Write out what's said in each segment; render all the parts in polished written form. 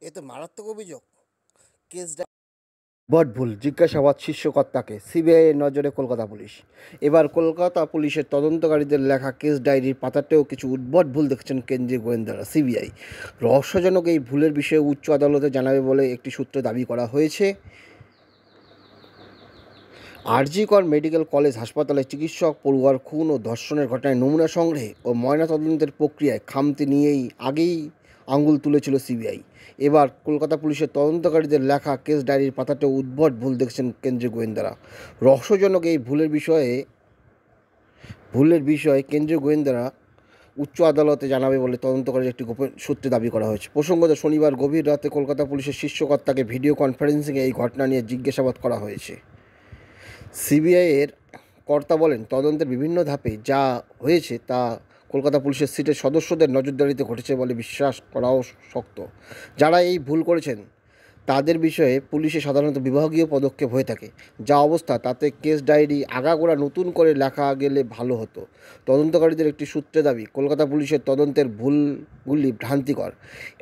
এ তো মারাত্মক অভিযোগ। কেস বট ভুল জিজ্ঞাসাবাদ শীর্ষকর্তাকে, সিবিআই এর নজরে কলকাতা পুলিশ। এবার কলকাতা পুলিশের তদন্তকারীদের লেখা কেস ডায়েরির পাতাতেও কিছু উদ্ভট ভুল দেখছেন কেন্দ্রীয় গোয়েন্দারা। সিবিআই রহস্যজনক এই ভুলের বিষয়ে উচ্চ আদালতে জানাবে বলে একটি সূত্রে দাবি করা হয়েছে। আরজিকর মেডিকেল কলেজ হাসপাতালে চিকিৎসক পড়ুয়ার খুন ও ধর্ষণের ঘটনায় নমুনা সংগ্রহে ও ময়নাতদন্তের প্রক্রিয়ায় খামতি নিয়েই আগেই আঙুল তুলেছিল সিবিআই। এবার কলকাতা পুলিশের তদন্তকারীদের লেখা কেস ডায়েরির পাতাতেও উদ্ভট ভুল দেখছেন কেন্দ্রীয় গোয়েন্দারা। রহস্যজনক এই ভুলের বিষয়ে কেন্দ্রীয় গোয়েন্দারা উচ্চ আদালতে জানাবে বলে তদন্তকারীর একটি গোপন সূত্রে দাবি করা হয়েছে। প্রসঙ্গত, শনিবার গভীর রাতে কলকাতা পুলিশের শীর্ষকর্তাকে ভিডিও কনফারেন্সিংয়ে এই ঘটনা নিয়ে জিজ্ঞাসাবাদ করা হয়েছে। সিবিআইয়ের কর্তা বলেন, তদন্তের বিভিন্ন ধাপে যা হয়েছে তা কলকাতা পুলিশের সিটের সদস্যদের নজরদারিতে ঘটেছে বলে বিশ্বাস করাও শক্ত। যারা এই ভুল করেছেন তাদের বিষয়ে পুলিশে সাধারণত বিভাগীয় পদক্ষেপ হয়ে থাকে। যা অবস্থা তাতে কেস ডায়েরি আগাগোড়া নতুন করে লেখা গেলে ভালো হতো। তদন্তকারীদের একটি সূত্রে দাবি, কলকাতা পুলিশের তদন্তের ভুলগুলি ভ্রান্তিকর।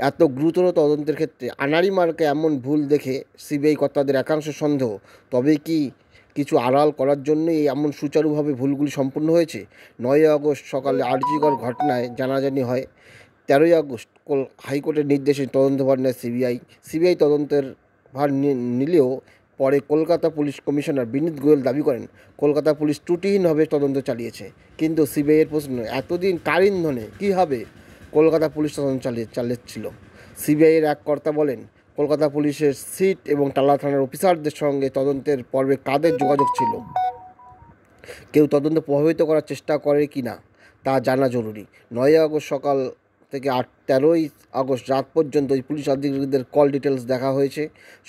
এত গুরুতর তদন্তের ক্ষেত্রে আনাড়ি মার্কে এমন ভুল দেখে সিবিআই কর্তাদের একাংশ সন্দেহ, তবে কি কিছু আড়াল করার জন্যই এমন সুচারুভাবে ভুলগুলি সম্পূর্ণ হয়েছে। 9ই আগস্ট সকালে আরজিকর ঘটনায় জানাজানি হয়। 13ই আগস্ট হাইকোর্টের নির্দেশে তদন্তভার নেয় সিবিআই তদন্তের ভার নিলেও পরে কলকাতা পুলিশ কমিশনার বিনীত গোয়েল দাবি করেন, কলকাতা পুলিশ ত্রুটিহীনভাবে তদন্ত চালিয়েছে। কিন্তু সিবিআইয়ের প্রশ্ন, এতদিন কার ইন্ধনে কীভাবে কলকাতা পুলিশ তদন্ত চালিয়েছিল? সিবিআইয়ের এক কর্তা বলেন, কলকাতা পুলিশের সিট এবং টালা থানার অফিসারদের সঙ্গে তদন্তের পর্বে কাদের যোগাযোগ ছিল, কেউ তদন্ত প্রভাবিত করার চেষ্টা করে কি না তা জানা জরুরি। 9ই আগস্ট সকাল থেকে 13ই আগস্ট রাত পর্যন্ত ওই পুলিশ আধিকারিকদের কল ডিটেলস দেখা হয়েছে।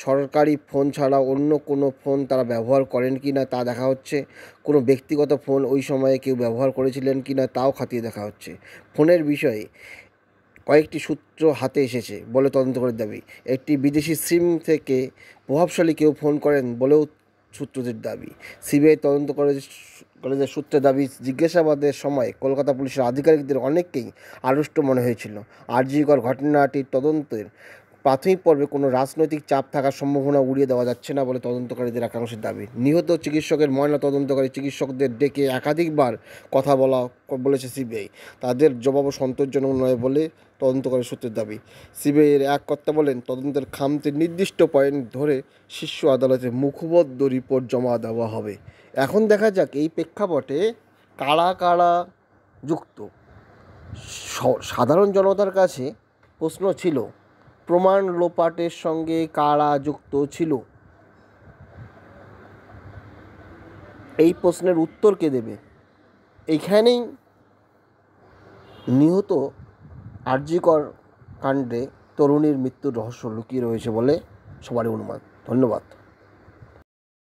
সরকারি ফোন ছাড়া অন্য কোনো ফোন তারা ব্যবহার করেন কি না তা দেখা হচ্ছে। কোনো ব্যক্তিগত ফোন ওই সময়ে কেউ ব্যবহার করেছিলেন কি না তাও খতিয়ে দেখা হচ্ছে। ফোনের বিষয়ে কয়েকটি সূত্র হাতে এসেছে বলে তদন্তকারীর দাবি। একটি বিদেশি সিম থেকে প্রভাবশালী কেউ ফোন করেন বলেও সূত্রদের দাবি। সিবিআই তদন্তকারীদের সূত্রে দাবি, জিজ্ঞাসাবাদের সময় কলকাতা পুলিশের আধিকারিকদের অনেককেই আড়ষ্ট মনে হয়েছিল। আরজিকর ঘটনাটির তদন্তের প্রাথমিক পর্বে কোনো রাজনৈতিক চাপ থাকার সম্ভাবনা উড়িয়ে দেওয়া যাচ্ছে না বলে তদন্তকারীদের একাংশের দাবি। নিহত চিকিৎসকের ময়না তদন্তকারী চিকিৎসকদের ডেকে একাধিকবার কথা বলেছে সিবিআই। তাদের জবাবও সন্তোষজনক নয় বলে তদন্তকারী সূত্রের দাবি। সিবিআইয়ের এক কর্তা বলেন, তদন্তের খামতির নির্দিষ্ট পয়েন্ট ধরে শীর্ষ আদালতে মুখবদ্ধ রিপোর্ট জমা দেওয়া হবে। এখন দেখা যাক এই প্রেক্ষাপটে কারা কারা যুক্ত। সাধারণ জনতার কাছে প্রশ্ন ছিল, প্রমাণ লোপাটের সঙ্গে কারা যুক্ত ছিল? এই প্রশ্নের উত্তর কে দেবে? এইখানেই নিহত আরজিকর কাণ্ডে তরুণীর মৃত্যুর রহস্য লুকিয়ে রয়েছে বলে সবারই অনুমান। ধন্যবাদ।